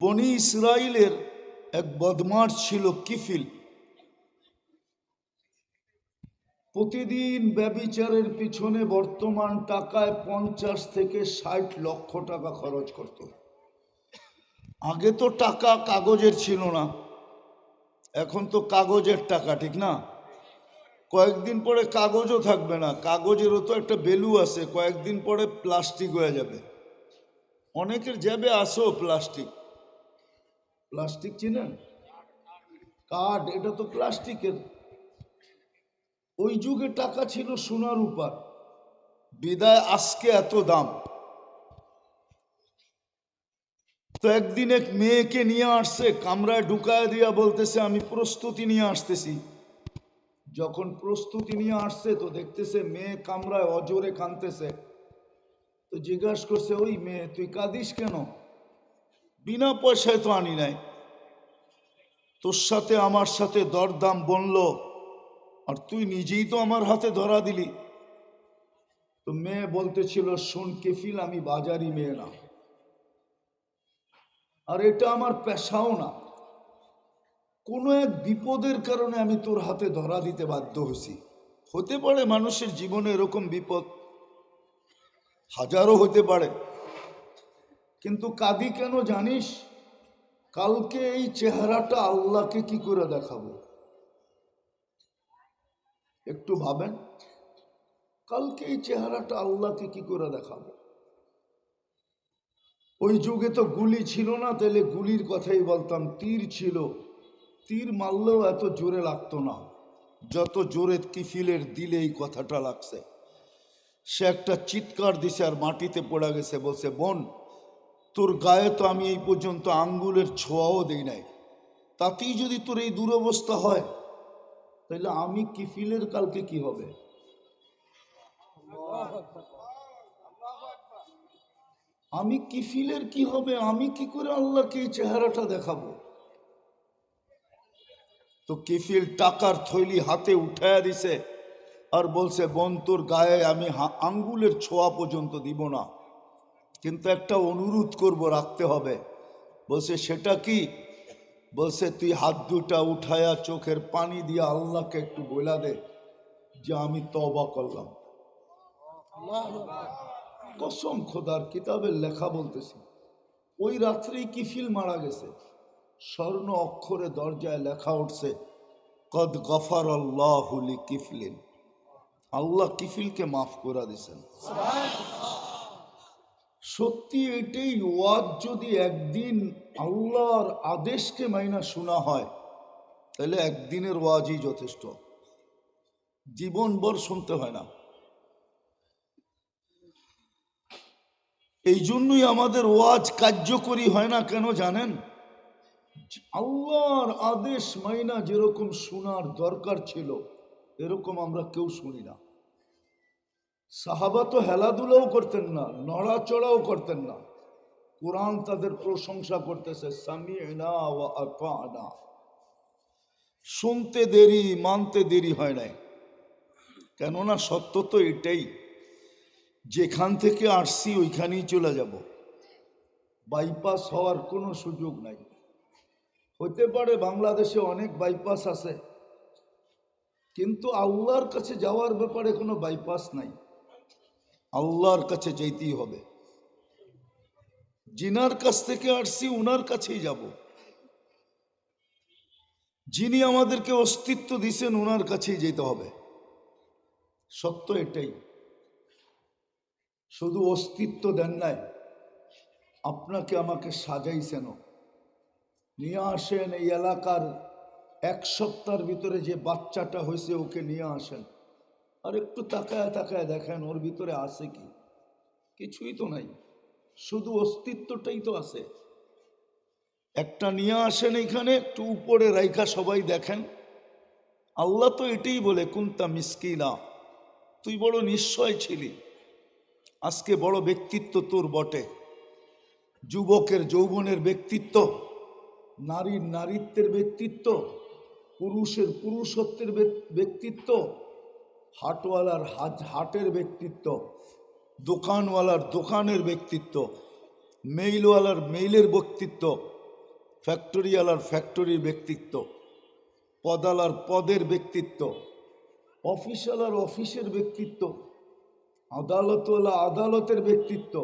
বনি ইসরাইলের এক বদমাশ ছিল কিফিল। প্রতিদিন ব্যভিচারের পিছনে বর্তমান টাকায় 50 থেকে 60 লক্ষ টাকা খরচ করত। আগে তো টাকা কাগজের ছিল না, এখন তো কাগজের টাকা, ঠিক না? কয়েকদিন পরে কাগজও থাকবে না, কাগজেরও তো একটা ভ্যালু আছে, কয়েকদিন পরে প্লাস্টিক হয়ে যাবে। অনেকের যাবে আসো প্লাস্টিক, প্লাস্টিক চিনেন? কার্ড, এটা তো প্লাস্টিকের। ওই যুগে টাকা ছিল সোনার উপর, বিদায় আজকে এত দাম। তো একদিন এক মেয়েকে নিয়ে আসছে, কামরায় ঢুকায় দিয়া বলতেছে আমি প্রস্তুতি নিয়ে আসতেছি। যখন প্রস্তুতি নিয়ে আসছে তো দেখতেছে মেয়ে কামরায় অজোরে কাঁদতেছে। তো জিজ্ঞাসা করছে, ওই মেয়ে তুই কাঁদিস কেন? বিনা পয়সায় তো আনি নাই, তোর সাথে আমার সাথে দরদাম বললো আর তুই নিজেই তো আমার হাতে ধরা দিলি। তো মেয়ে বলতেছিল, শোন কেফিল, আমি বাজারি মেয়ে না, আর এটা আমার পেশাও না। কোনো এক বিপদের কারণে আমি তোর হাতে ধরা দিতে বাধ্য হয়েছি। হতে পারে মানুষের জীবনে এরকম বিপদ হাজারো হতে পারে, কিন্তু কাঁদি কেন জানিস? কালকে এই চেহারাটা আল্লাহকে কি করে দেখাবো? একটু ভাবেন, কালকে এই চেহারাটা আল্লাহকে কি করে দেখাবো? ওই যুগে তো গুলি ছিল না, তাহলে গুলির কথাই বলতাম। তীর ছিল, তীর মারলেও এত জোরে লাগতো না যত জোরে কিফিলের দিলে এই কথাটা লাগছে। সে একটা চিৎকার দিছে আর মাটিতে পড়ে গেছে, বলছে, বোন, তোর গায়ে তো আমি এই পর্যন্ত আঙ্গুলের ছোঁয়াও দেই নাই, তাতেই যদি তোর এই দুরবস্থা হয়, তাহলে আমি কিফিলের কালকে কি হবে? আমি কিফিলের কি হবে? আমি কি করে আল্লাহকে এই চেহারাটা দেখাবো? তো কিফিল টাকার থৈলি হাতে উঠায়া দিছে আর বলছে, বোন, তোর গায়ে আমি আঙ্গুলের ছোঁয়া পর্যন্ত দিব না, কিন্তু একটা অনুরোধ করব, রাখতে হবে। বলছে, সেটা কি? বলছে, তুই হাত দুটা উঠায়া চোখের পানি দিয়ে আল্লাহকে একটু বলা দে যে আমি তওবা করলাম। কসম খোদার, কিতাবের লেখা বলতেছি, ওই রাত্রেই কিফিল মারা গেছে। স্বর্ণ অক্ষরে দরজায় লেখা উঠছে, কদ গফার আল্লাহু লিকিফলিন, আল্লাহ কিফিলকে মাফ করে দিয়েছেন। সত্যি এটাই, ওয়াজ যদি একদিন আল্লাহর আদেশকে মাইনা শোনা হয়, তাহলে একদিনের ওয়াজই যথেষ্ট, জীবনভর শুনতে হয় না। এই জন্যই আমাদের ওয়াজ কার্যকরী হয় না কেন জানেন? আল্লাহর আদেশ মাইনা যেরকম শোনার দরকার ছিল, এরকম আমরা কেউ শুনি না। সাহাবা তো হেলাধুলাও করতেন না, নড়াচড়াও করতেন না। কোরআন তাদের প্রশংসা করতেছে, সামি'না ওয়া আতা'না। শুনতে দেরি, মানতে দেরি হয় নাই। কেননা সত্য তো এটাই, যেখান থেকে আসছি ওইখানেই চলে যাব, বাইপাস হওয়ার কোনো সুযোগ নাই। হতে পারে বাংলাদেশে অনেক বাইপাস আছে, কিন্তু আল্লাহর কাছে যাওয়ার ব্যাপারে কোনো বাইপাস নাই। আল্লাহর কাছে যেতেই হবে। যিনার কাছ থেকে আসছি উনার কাছেই যাব। যিনি আমাদেরকে অস্তিত্ব দিছেন উনার কাছেই যেতে হবে। সত্য এটাই। শুধু অস্তিত্ব দেন নাই, আপনাকে আমাকে সাজাইছেন, নিয়ে আসেন এই এলাকার 1 সপ্তাহের ভিতরে যে বাচ্চাটা হয়েছে ওকে নিয়ে আসেন, আর একটু তাকায় তাকায় দেখেন ওর ভিতরে আছে কি? কিছুই তো নাই, শুধু অস্তিত্বটাই তো আছে। একটা নিয়ে আসেন এখানে, একটু উপরে রাইখা সবাই দেখেন। আল্লাহ তো এটাই বলে, কুনতা মিসকিনা, তুই বড় নিশ্চয় ছিলি, আজকে বড় ব্যক্তিত্ব তোর বটে। যুবকের যৌবনের ব্যক্তিত্ব, নারীর নারীত্বের ব্যক্তিত্ব, পুরুষের পুরুষত্বের ব্যক্তিত্ব, হাটওয়ালার হাটের ব্যক্তিত্ব, দোকানওয়ালার দোকানের ব্যক্তিত্ব, মেইলওয়ালার মেইলের ব্যক্তিত্ব, ফ্যাক্টরিওয়ালার ফ্যাক্টরির ব্যক্তিত্ব, পদালার পদের ব্যক্তিত্ব, অফিসওয়ালার অফিসের ব্যক্তিত্ব, আদালতওয়ালা আদালতের ব্যক্তিত্ব।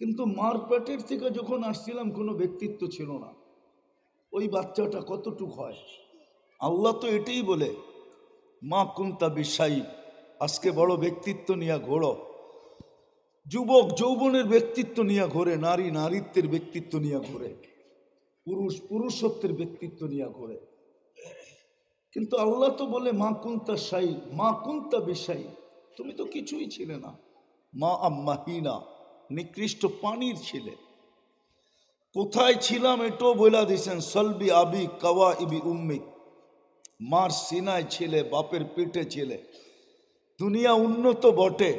কিন্তু মার পেটের থেকে যখন আসছিলাম কোনো ব্যক্তিত্ব ছিল না। ওই বাচ্চাটা কতটুক হয়? আল্লাহ তো এটাই বলে, মা কুন্তা বিশাই, আজকে বড় ব্যক্তিত্ব নিয়ে ঘোরো। যুবক যৌবনের ব্যক্তিত্ব নিয়ে ঘোরে, নারী নারীত্বের ব্যক্তিত্ব নিয়ে ঘোরে, পুরুষ পুরুষত্বের ব্যক্তিত্ব নিয়ে ঘোরে। কিন্তু আল্লাহ তো বলে মা কুন্তা শাই, মা কুন্তা বিশাই, তুমি তো কিছুই ছিলে না। মা আম্মাহিনা, নিকৃষ্ট পানির ছিলে। কোথায় ছিলাম এটাও বলে দিয়েছেন, সলবি আবি কাওয়া ইবি উম্মিক, মার সিনায় ছিলে, বাপের পেটে ছিলে। দুনিয়া উন্নত বটে,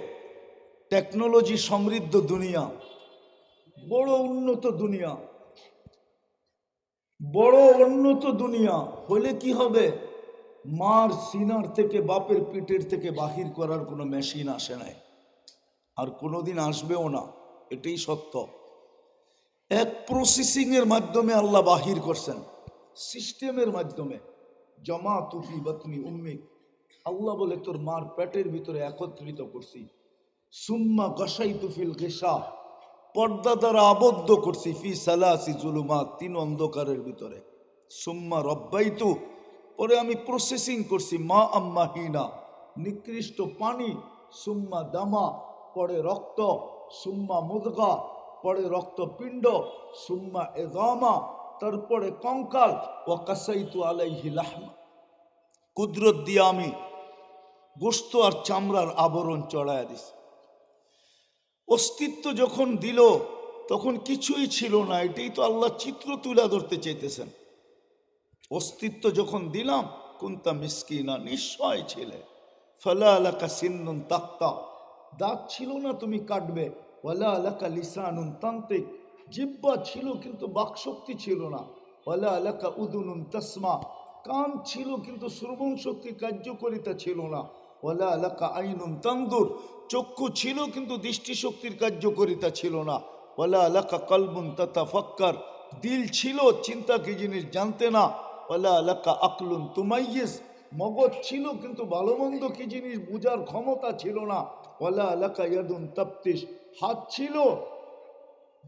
টেকনোলজি সমৃদ্ধ দুনিয়া, বড় উন্নত দুনিয়া, বড় উন্নত দুনিয়া হলে কি হবে? মার সিনার থেকে বাপের পেটের থেকে বাহির করার কোনো মেশিন আসে নাই, আর কোনোদিন আসবেও না। এটাই সত্য। এক প্রসেসিং এর মাধ্যমে আল্লাহ বাহির করছেন, সিস্টেমের মাধ্যমে। জমা তুফি বাতনি উম্মিক, আল্লাহ বলে তোর মার পেটের ভিতরে একত্রিত করছি। সুম্মা গসাই তুফিল গেসা, পর্দা দ্বারা আবদ্ধ করছি। ফি সালাসি জুলুমাত, 3 অন্ধকারের ভিতরে। সুম্মা রব্বাইতু, পরে আমি প্রসেসিং করছি। মা আম্মাহিনা, নিকৃষ্ট পানি। সুম্মা দামা, পরে রক্ত। সুম্মা মুদগা, পরে রক্তপিণ্ড। সুম্মা এদামা, তারপরে কঙ্কাল। ওয়া কাসাইতু আলাইহি লাহমা, কুদরত দিয়ে আমি গোস্ত আর চামড়ার আবরণ চড়াইয়া দিছি। অস্তিত্ব যখন দিল তখন কিছুই ছিল না। এটাই তো আল্লাহ চিত্র তুলে ধরতে চাইতেছেন। অস্তিত্ব যখন দিলাম, কুন্তা মিসকিনা, নিশ্চয় ছিলে। ফালা আলাকা সিন্নুন তাক্তা, দাঁত ছিল না তুমি কাটবে। ওয়ালা আলাকা লিসানুন তান্তিক, জিহ্বা ছিল কিন্তু বাকশক্তি ছিল না। ওয়ালা আলাকা উদুনুন তাসমা, কান ছিল কিন্তু শ্রবণ শক্তি কার্যকরিতা ছিল না। ওয়ালা আলাকা আইনুন তানদুর, চক্ষু ছিল কিন্তু দৃষ্টিশক্তির কার্যকরিতা ছিল না। ওয়ালা আলাকা কলবুন তাতাফাক্কার, দিল ছিল, চিন্তা কি জিনিস জানতে না। ওয়ালা আলাকা আকলুন তুমাইয়িজ, মগজ ছিল কিন্তু ভালো মন্দ কি জিনিস বুঝার ক্ষমতা ছিল না। ওয়ালা আলাকা ইয়াদুন তাফতিশ, হাত ছিল,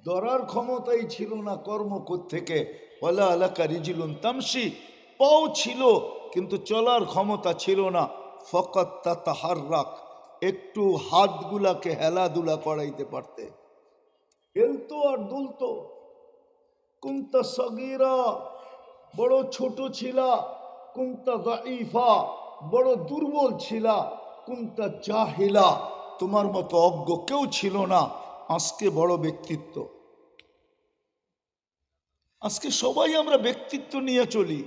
ধরার ক্ষমতাই ছিল না কর্ম থেকে। ওয়ালা আলাকা রিজলুন তামশি, পাও ছিল কিন্তু চলার ক্ষমতা ছিল না। ফকাত তাতাহাররাক, একটু হাতগুলাকে হেলাধুলা করাইতে পারতে, হেলতো আর দুলতো। কুন্তা সগীরা, বড় ছোট ছিলা। কুন্তা দাঈফা, বড় দুর্বল ছিলা। কুন্তা জাহিলা, তোমার মতো অজ্ঞ কেউ ছিল না। আজকে বড় ব্যক্তিত্ব। আজকে সবাই আমরা ব্যক্তিত্ব নিয়ে চলি।